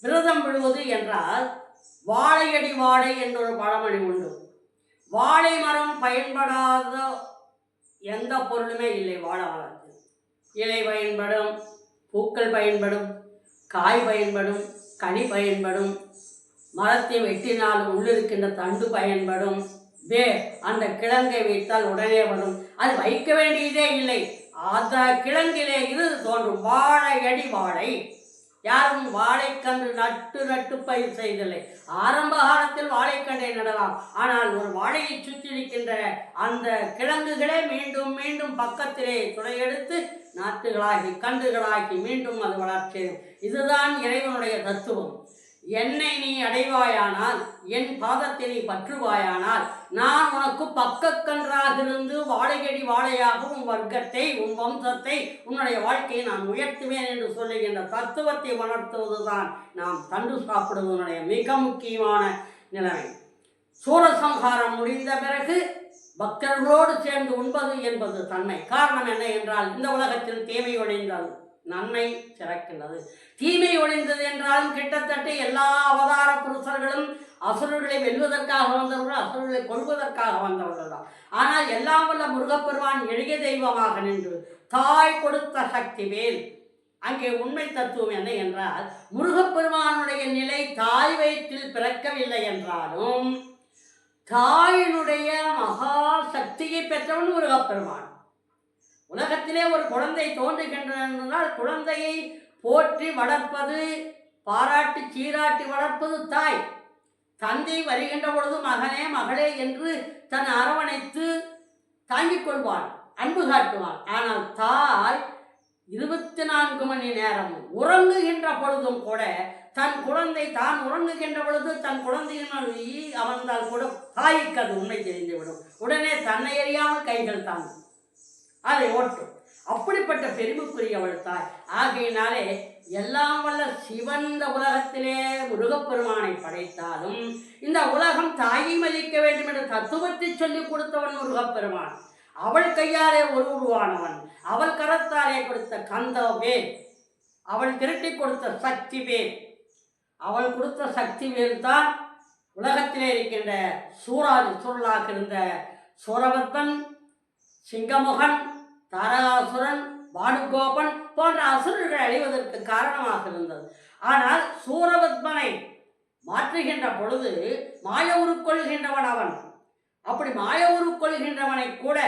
விரதம் விடுவது என்றால் வாழையடி வாழை என்றொரு பழமொழி உண்டு. வாழை மரம் பயன்படாத எந்த பொருளுமே இல்லை. வாழை மரத்தில் இலை பயன்படும், பூக்கள் பயன்படும், காய் பயன்படும், கனி பயன்படும், மரத்தை வெட்டினால் உள்ளிருக்கின்ற தண்டு பயன்படும். அந்த கிழங்கை வைத்தால் உடனே வரும். அது வைக்க வேண்டியதே இல்லை. அந்த கிழங்கிலே இருந்து தோன்றும் வாழையடி வாழை. யாரும் வாழைக்கன்று நட்டு பயிர் செய்ததில்லை. ஆரம்ப காலத்தில் வாழைக்கன்றை நடலாம். ஆனால் ஒரு வாழையை சுற்றி இருக்கின்ற அந்த கிழங்குகளே மீண்டும் மீண்டும் பக்கத்திலே துளையெடுத்து நாற்றுகளாகி கன்றுகளாகி மீண்டும் அது வளர்ச்சி. இதுதான் இறைவனுடைய தத்துவம். என்னை நீ அடைவாயானால், என் பாதத்தை நீ பற்றுவாயானால், நான் உனக்கு பக்கக்கன்றாக இருந்து வாழையடி வாழையாக உன் வர்க்கத்தை, உன் வம்சத்தை, உன்னுடைய வாழ்க்கையை நான் உயர்த்துவேன் என்று சொல்லுகின்ற தத்துவத்தை உணர்த்துவதுதான் நாம் தண்டு சாப்பிடுவதனுடைய மிக முக்கியமான நிலைமை. சூரசம்ஹாரம் முடிந்த பிறகு பக்தர்களோடு சேர்ந்து உண்பது என்பது தன்மை. காரணம் என்ன என்றால், இந்த உலகத்தில் தீமை ஒழிந்தது, நன்மை சிறக்கின்றது. தீமை ஒழிந்தது என்றாலும் கிட்டத்தட்ட எல்லா அவதார புருஷர்களும் அசுரர்களை வெல்வதற்காக வந்தவர்கள், அசுரர்களை கொள்வதற்காக வந்தவர்கள் தான். ஆனால் எல்லாம் வல்ல முருகப்பெருமான் எளிய தெய்வமாக நின்று தாய் கொடுத்த சக்தி வேல். அங்கே உண்மை தத்துவம் என்ன என்றால், முருகப்பெருமானுடைய நிலை தாய் வயிற்றில் பிறக்கவில்லை என்றாலும் தாயினுடைய மகா சக்தியை பெற்றவன் முருகப்பெருமான். உலகத்திலே ஒரு குழந்தை தோன்றுகின்றனால் குழந்தையை போற்றி வளர்ப்பது, பாராட்டி சீராட்டி வளர்ப்பது தாய். தந்தை வருகின்ற பொழுது மகனே மகளே என்று தன் அரவணைத்து தாங்கிக் கொள்வான், அன்பு காட்டுவான். ஆனால் தாய் 24 மணி நேரமும் உறங்குகின்ற பொழுதும் கூட தன் குழந்தை தான் உறங்குகின்ற பொழுது தன் குழந்தையினால் அமர்ந்தால் கூட தாய்க்கு அது உண்மை தெரிந்துவிடும். உடனே தன்னை அறியாமல் கைகள் தாங்கும், அதை ஓட்டும். அப்படிப்பட்ட பெருமைக்குரியவள் தாய். ஆகையினாலே எல்லாம் வல்ல சிவன் இந்த உலகத்திலே முருகப்பெருமானை படைத்தாலும் இந்த உலகம் தாயை மதிக்க வேண்டும் என்ற தத்துவத்தை சொல்லிக் கொடுத்தவன் முருகப்பெருமான். அவள் கையாலே உருவானவன், அவள் கரத்தாலே கொடுத்த கந்தவேல், அவள் திரட்டி கொடுத்த சக்தி வேல். அவள் கொடுத்த சக்தி வேல் தான் உலகத்திலே இருக்கின்ற சூராக இருந்த சூரபத்மன், சிங்கமுகன், தாரகாசுரன், பானுகோபன் போன்ற அசுரர்கள் அழிவதற்கு காரணமாக இருந்தது. ஆனால் சூரபத்மனை மாற்றுகின்ற பொழுது மாய உருக்கொள்கின்றவன் அவன். அப்படி மாய உருக்கொள்கின்றவனை கூட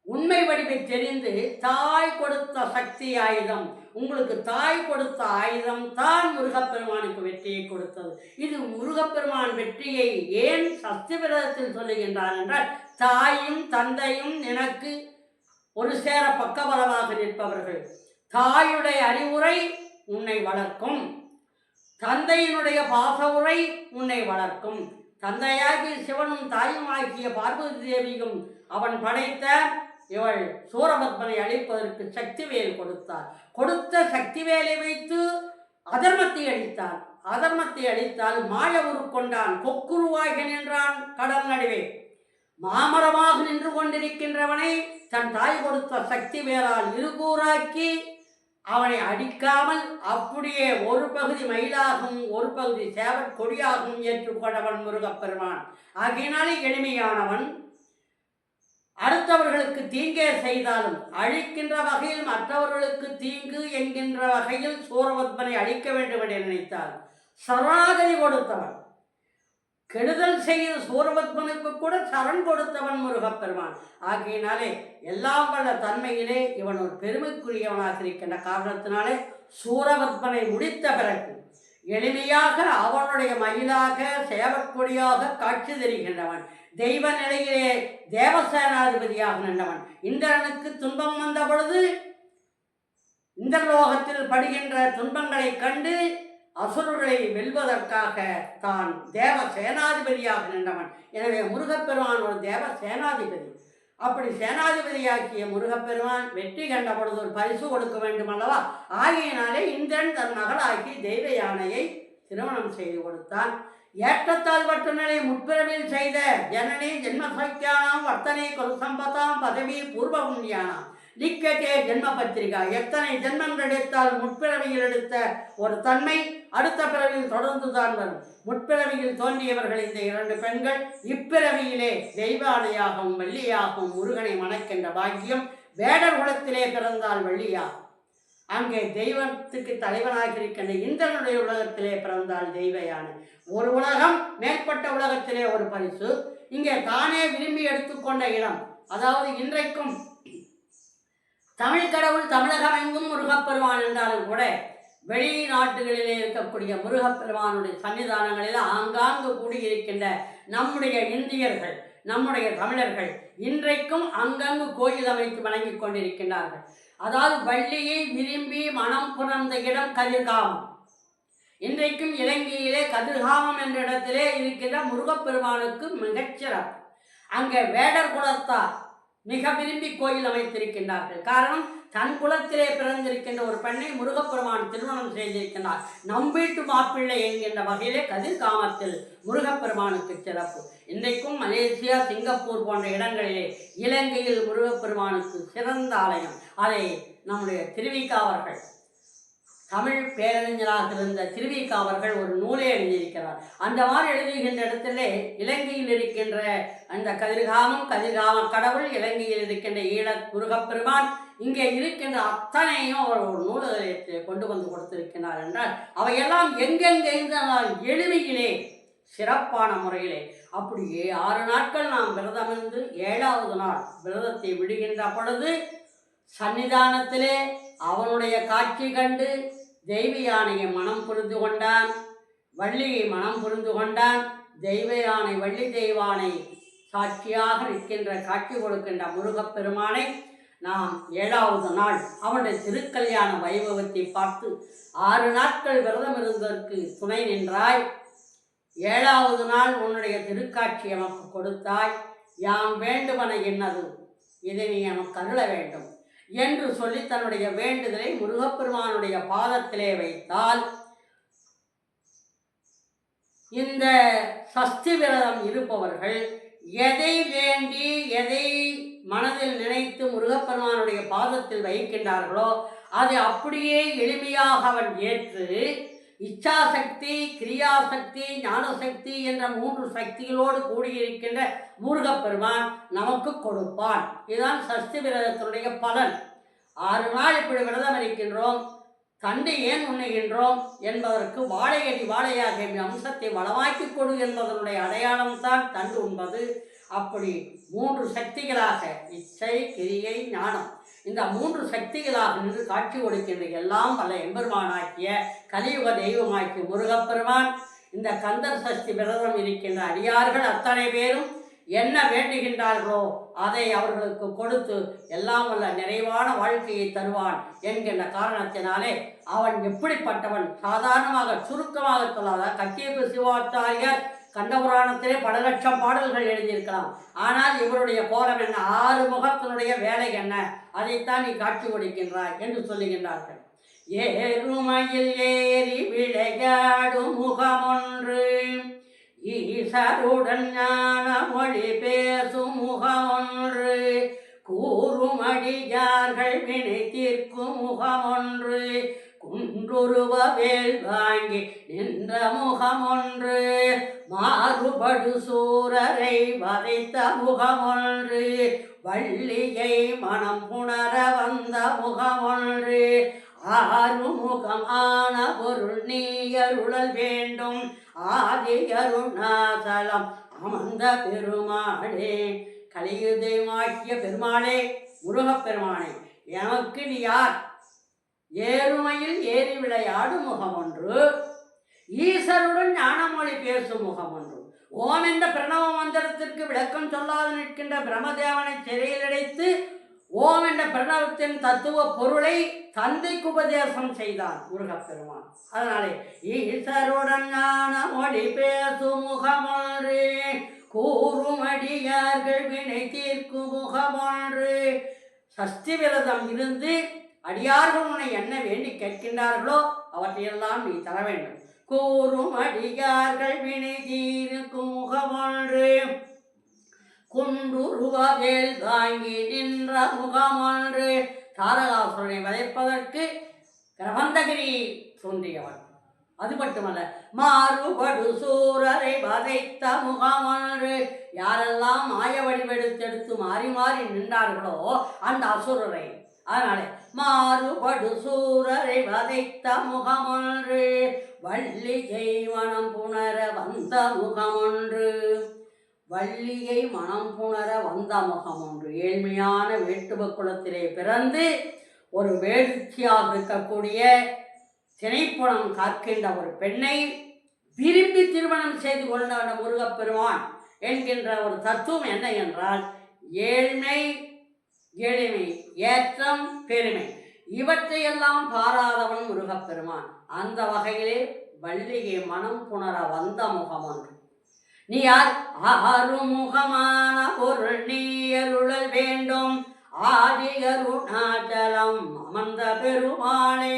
உண்மை வடிவை தெரிந்து தாய் கொடுத்த சக்தி ஆயுதம், உங்களுக்கு தாய் கொடுத்த ஆயுதம் தான் முருகப்பெருமானுக்கு வெற்றியை கொடுத்தது. இது முருகப்பெருமான் வெற்றியை ஏன் சஷ்டி விரதத்தில் சொல்லுகின்றார் என்றால், தாயும் தந்தையும் எனக்கு ஒரு சேர பக்கபலமாக நிற்பவர்கள். தாயுடைய அறிவுரை உன்னை வளர்க்கும், தந்தையினுடைய பாச உரை உன்னை வளர்க்கும். தந்தையாகிய சிவனும் தாயும் ஆகிய பார்வதி தேவியும் அவன் படைத்த இவள் சூரபத்மனை அழிப்பதற்கு சக்திவேல் கொடுத்தார். கொடுத்த சக்திவேலை வைத்து அதர்மத்தை அழித்தார். அதர்மத்தை அழித்தால் மாய உருக்கொண்டான், கொக்குருவாக நின்றான் கடல் நடுவே. மாமரமாக நின்று கொண்டிருக்கின்றவனை தன் தாய் கொடுத்த சக்தி வேளால் இருகூறாக்கி அவனை அடிக்காமல் அப்படியே ஒரு பகுதி மயிலாகவும் ஒரு பகுதி சேவற் கொடியாகவும் ஏற்றுக்கொண்டவன் முருகப்பெருமான். ஆகையினாலே எளிமையானவன். அடுத்தவர்களுக்கு தீங்கே செய்தாலும் அழிக்கின்ற வகையில் மற்றவர்களுக்கு தீங்கு என்கின்ற வகையில் சூரபத்மனை அழிக்க வேண்டும் என்று நினைத்தார். சரணாகதி கொடுத்தவன், கெடுதல் செய்த சூரபத்மனுக்கு கூட சரண் கொடுத்தவன் முருகப்பெருமான். ஆகையினாலே எல்லாம் வல்ல தன்மையிலே இவன் ஒரு பெருமைக்குரியவனாக இருக்கின்ற காரணத்தினாலே சூரபத்மனை முடித்த பிறகு எளிமையாக அவனுடைய மயிலாக சேவற்கொடியாக காட்சி தெரிகின்றவன். தெய்வ நிலையிலே தேவசேனாதிபதியாக நின்றவன். இந்திரனுக்கு துன்பம் வந்த பொழுது இந்திரலோகத்தில் படுகின்ற துன்பங்களை கண்டு அசுரர்களை வெல்வதற்காக தான் தேவ சேனாதிபதியாக நின்றவன். எனவே முருகப்பெருமான் ஒரு தேவ சேனாதிபதி. அப்படி சேனாதிபதியாக்கிய முருகப்பெருமான் வெற்றி கண்ட பொழுது ஒரு பரிசு கொடுக்க வேண்டும் அல்லவா? ஆகையினாலே இந்திரன் தன் மகளாக்கி தெய்வ யானையை திருமணம் செய்து கொடுத்தான். ஏற்றத்தால் வட்டுநிலை முற்பிறவில் செய்த ஜனனி ஜென்மசக்கியானாம் வர்த்தனை கொலுசம்பதாம் பதவி பூர்வ புண்ணியானாம் லிக்கட்டே ஜென்ம பத்திரிகா. எத்தனை ஜென்மங்கள் எடுத்தால் முற்பிறவியில் எடுத்த ஒரு தன்மை அடுத்த பிறவியில் தொடர்ந்து தான் வரும். முற்பிறவியில் தோன்றியவர்கள் இந்த 2 பெண்கள் இப்பிறவியிலே தெய்வானையாகவும் வள்ளியாகவும் முருகனை மணக்கின்ற பாக்கியம். வேடர் குலத்திலே பிறந்தால் வள்ளியாகும். அங்கே தெய்வத்துக்கு தலைவனாக இருக்கின்ற இந்திரனுடைய உலகத்திலே பிறந்தால் தெய்வ யானை. ஒரு உலகம் மேற்பட்ட உலகத்திலே ஒரு பரிசு. இங்கே தானே விரும்பி எடுத்துக்கொண்ட இடம். அதாவது இன்றைக்கும் தமிழ் கடவுள் தமிழகம் எங்கும் முருகப்பெருமான் என்றாலும் கூட வெளிநாட்டுகளிலே இருக்கக்கூடிய முருகப்பெருமானுடைய சன்னிதானங்களில் ஆங்காங்கு கூடியிருக்கின்ற நம்முடைய இந்தியர்கள், நம்முடைய தமிழர்கள் இன்றைக்கும் அங்கங்கு கோயில் அமைத்து வணங்கி கொண்டிருக்கின்றார்கள். அதாவது வள்ளியை விரும்பி மனம் புணர்ந்த இடம் கதிர்காமம். இன்றைக்கும் இலங்கையிலே கதிர்காமம் என்ற இடத்திலே இருக்கின்ற முருகப்பெருமானுக்கு மிகச்சிறப்பு. அங்கே வேடர் குலத்தார் மிக விரும்பி கோயில் அமைத்திருக்கின்றார்கள். காரணம், தன் குலத்திலே பிறந்திருக்கின்ற ஒரு பெண்ணை முருகப்பெருமான் திருமணம் செய்திருக்கின்றார். நம்பீட்டு மாப்பிள்ளை என்கின்ற வகையிலே கதிர்காமத்தில் முருகப்பெருமானுக்கு சிறப்பு. இன்றைக்கும் மலேசியா, சிங்கப்பூர் போன்ற இடங்களிலே இலங்கையில் முருகப்பெருமானுக்கு சிறந்த ஆலயம். அதை நம்முடைய திருவிக்கா அவர்கள், தமிழ் பேரறிஞராக இருந்த திருவிக்கா அவர்கள் ஒரு நூலே எழுதியிருக்கிறார். அந்த மாதிரி எழுதுகின்ற இடத்திலே இலங்கையில் இருக்கின்ற அந்த கதிர்காம கடவுள், இலங்கையில் இருக்கின்ற ஈழ முருகப்பெருமான், இங்கே இருக்கின்ற அத்தனையும் அவர் ஒரு நூலகத்தை கொண்டு வந்து கொடுத்திருக்கிறார் என்றால் அவையெல்லாம் எங்கெங்கே இருந்தால் எளிமையிலே சிறப்பான முறையிலே. அப்படியே 6 நாட்கள் நாம் விரதமிருந்து 7வது நாள் விரதத்தை விடுகின்ற பொழுது சன்னிதானத்திலே அவனுடைய காட்சி கண்டு தெய்வ யானையை மனம் புரிந்து கொண்டான், வள்ளியை மனம் புரிந்து கொண்டான். தெய்வ யானை வள்ளி தெய்வானை சாட்சியாக இருக்கின்ற காட்சி கொடுக்கின்ற முருகப்பெருமானை நாம் 7வது நாள் அவனுடைய திருக்கல்யாண வைபவத்தை பார்த்து 6 நாட்கள் விரதம் இருந்ததற்கு துணை நின்றாய். 7வது நாள் உன்னுடைய திருக்காட்சி நமக்கு கொடுத்தாய். யாம் வேண்டுவன என்னது, இதை நீ நமக்கு அருள வேண்டும் என்று சொல்லி தன்னுடைய வேண்டுதலை முருகப்பெருமானுடைய பாதத்திலே வைத்தால் இந்த சஷ்டி விரதம் இருப்பவர்கள் எதை வேண்டி எதை மனதில் நினைத்து முருகப்பெருமானுடைய பாதத்தில் வைக்கின்றார்களோ அதை அப்படியே எளிமையாக அவன் ஏற்று இச்சாசக்தி, கிரியாசக்தி, ஞானசக்தி என்ற 3 சக்திகளோடு கூடியிருக்கின்ற முருகப்பெருமான் நமக்கு கொடுப்பான். இதுதான் சஷ்டி விரதத்தினுடைய பலன். 6 நாள் இப்படி விரதம் இருக்கின்றோம், தண்டு ஏன் உண்ணுகின்றோம் என்பதற்கு வாழையடி வாழையாக அம்சத்தை வளமாக்கி கொடு என்பதனுடைய அடையாளம்தான் தண்டு உண்பது. அப்படி 3 சக்திகளாக இச்சை, கிரியை, ஞானம், இந்த 3 சக்திகளாக நின்று காட்சி கொடுக்கின்ற எல்லாம் பல எம்பெருமானாக்கிய கலியுக தெய்வமாக்கிய முருகப்பெருமான் இந்த கந்தர் சஷ்டி விரதம் இருக்கின்ற அடியார்கள் அத்தனை பேரும் என்ன வேண்டுகின்றார்களோ அதை அவர்களுக்கு கொடுத்து எல்லாம் வல்ல நிறைவான வாழ்க்கையை தருவான் என்கின்ற காரணத்தினாலே அவன் எப்படிப்பட்டவன் சாதாரணமாக சுருக்கமாக சொல்லாத கச்சியப்ப சிவாச்சாரியர் கண்டபுராணத்திலே பல லட்சம் பாடல்கள் எழுதியிருக்கலாம். ஆனால் இவருடைய கோலம் என்ன, 6 முகத்தினுடைய வேலை என்ன, அதைத்தான் நீ காட்சி கொடுக்கின்றாய் என்று சொல்லுகின்றார்கள். ஏறுமையில் ஏறி விளையாடும் முகமொன்று, ஈசருடன் ஞான மொழி பேசும் முகமொன்று, கூறுமடியார்கள் வினை தீர்க்கும் முகமொன்று, குன்றுருவ வேல் வாங்கி நின்ற முகமொன்று, மாறுபடு சூரரை வதைத்த முகமொன்று, வள்ளியை மனம் புணர வந்த முகமொன்று, 6 முகம் ஆன பொருள் நீ அருளல் வேண்டும், ஆதி அருணாசலம் அமர்ந்த பெருமாளே. கலியுகமாகிய பெருமாளே, முருகப்பெருமானே, எனக்கு நீ யார்? ஏறுமையில் ஏறி விளையாடும் முகமொன்று, ஈசருடன் ஞானமொழி பேசும் முகமொன்று, ஓம் என்ற பிரணவ மந்திரத்திற்கு விளக்கம் சொல்லாது நிற்கின்ற பிரம்மதேவனை சிறையில் அடைத்து ஓம் என்ற பிரணவத்தின் தத்துவ பொருளை தந்தைக்கு உபதேசம் செய்தான் முருகப்பெருமான். அதனாலே ஈசருடன் ஞானமொழி பேசும் முகமொன்று, கூறுமடியார்கள் வினை தீர்க்கும் முகமொன்று. சஷ்டி விரதம் இருந்து அடியார்கள் உன்னை என்ன வேண்டி கேட்கின்றார்களோ அவற்றையெல்லாம் நீ தர வேண்டும். கூறும் அடியார்கள் வினை தீர்க்கும் முகமொன்று குன்றுருவவேல் தாங்கி நின்ற முகமொன்று. தாரகாசுரனை வதைப்பதற்கு கிரபந்தகிரி தோன்றியவன். அது மட்டுமல்ல, மாறுபடு சூரரை வதைத்த முகமொன்று. யாரெல்லாம் மாய வடிவெடுத்தெடுத்து மாறி மாறி நின்றார்களோ அந்த அசுரரை, அதனாலே மாறுபடு சூரரை வதைத்த முகமொன்று வள்ளிகை மனம் புணர வந்த முகமொன்று. வள்ளியை மனம் புணர வந்த முகமொன்று. ஏழ்மையான வேட்டுவ குலத்திலே பிறந்து ஒரு வேடிக்கையாக இருக்கக்கூடிய திணைப்புணம் காக்கின்ற ஒரு பெண்ணை விரும்பி திருமணம் செய்து கொண்ட முருகப்பெருமான் என்கின்ற ஒரு தத்துவம் என்ன என்றால், ஏழ்மை, எளிமை, ஏற்றம், பெருமை இவற்றையெல்லாம் பாராதவன் முருகப்பெருமான். அந்த வகையிலே வள்ளியை மனம் புணர வந்த முகம் ஒன்று. நீ யார்? ஆறுமுகமான பொருள் நீ அருளல் வேண்டும் ஆதி அருணாச்சலம் அமர்ந்த பெருமானே.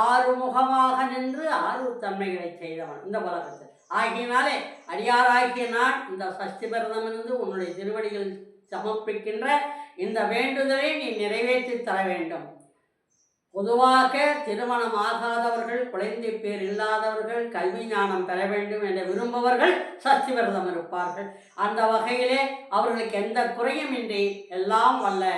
ஆறுமுகமாக நின்று ஆறு தன்மைகளை செய்தவன் இந்த உலகத்தில். ஆகியனாலே அடியாராகிய நான் இந்த சஷ்டி விரதமிருந்து உன்னுடைய திருவடிகள் சமர்ப்பிக்கின்ற இந்த வேண்டுதலை நீ நிறைவேற்றி தர வேண்டும். பொதுவாக திருமணம் ஆகாதவர்கள், குழந்தை பேர் இல்லாதவர்கள், கல்வி ஞானம் பெற வேண்டும் என விரும்புபவர்கள் சஷ்டி விரதம் இருப்பார்கள். அந்த வகையிலே அவர்களுக்கு எந்த குறையும் இன்றி எல்லாம் வல்ல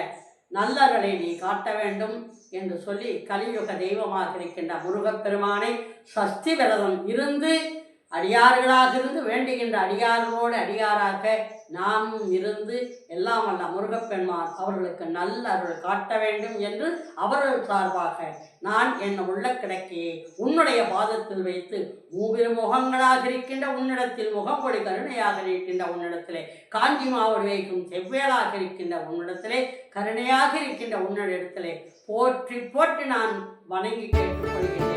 நல்லவர்களை நீ காட்ட வேண்டும் என்று சொல்லி கலியுக தெய்வமாக இருக்கின்ற முருகப்பெருமானை சஷ்டி விரதம் இருந்து அடியார்களாக இருந்து வேண்டுகின்ற அடியார்களோடு அடியாராக நாமும் இருந்து எல்லாம் வல்ல முருகப்பெருமான் அவர்களுக்கு நல்ல அருள் காட்ட வேண்டும் என்று அவர்கள் சார்பாக நான் என் உள்ள கிடக்கையை உன்னுடைய பாதத்தில் வைத்து மூவிரு முகங்களாக இருக்கின்ற உன்னிடத்தில் முகம்பொடி கருணையாக இருக்கின்ற உன்னிடத்திலே காஞ்சி மாவடு வைக்கும் செவ்வேளாக இருக்கின்ற உன்னிடத்திலே கருணையாக இருக்கின்ற உன்னிடத்திலே போற்றி போற்றி நான் வணங்கி கேட்டுக்கொள்கிறேன்.